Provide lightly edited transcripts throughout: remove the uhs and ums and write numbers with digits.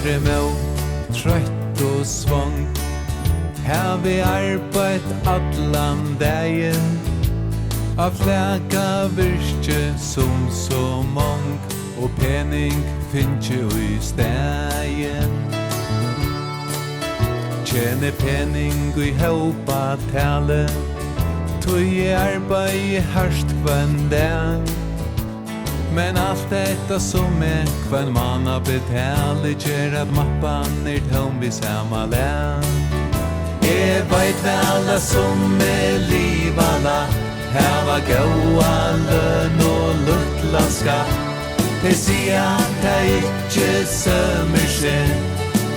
aldri må, trøtt og svang. Her vi arbeid allan dagen, av flæka virke som så mong, og pening finnkje i stegen. Tjene pening i haupa tale, tog arbeid harst kvann dag. Men alt detta som kvann manna betale, gjer at mappan tom vi samma lær. Jeg veit vel som livala, hava gaua løn og luttla skatt. Det sier at jeg ikke sømmer seg,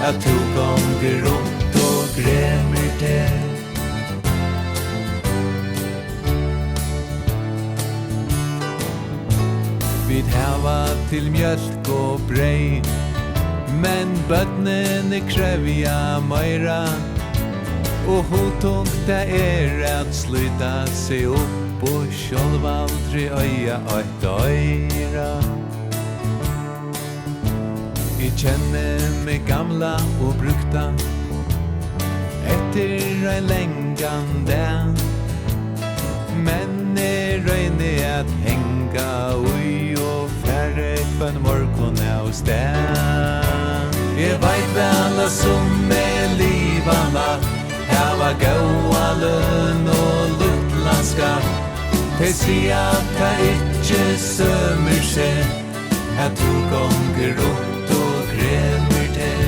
at to ganger rundt og gremmer til. Vi hava til mjölk og brei, men bøttene krevja meira, og hun tok det at sluta seg opp og sjálv aldri øya et øyra. Jeg kjenner meg gamla og brukta etter en lengan dag, men jeg røyner at henga ui og færre kvann morgon av sted. Jeg veit vel som livala, hava gaua løn og luttla skatt. Det sier at jeg ikke sømmer seg, at to ganger rundt og gremmer til.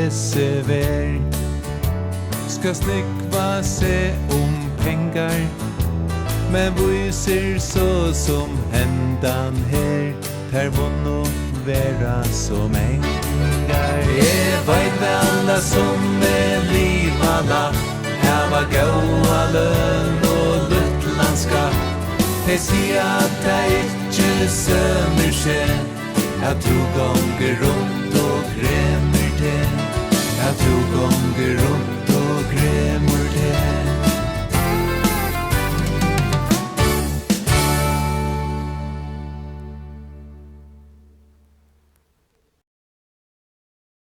Sever ska snikva se pengar, men viser så som hendan her, ter vonno vera som engar. Jeg veit vel som livala, hava gaua løn og luttlandskap. Det sier at jeg ikke sømmer seg, at to ganger rundt og gremmer til. At to ganger rundt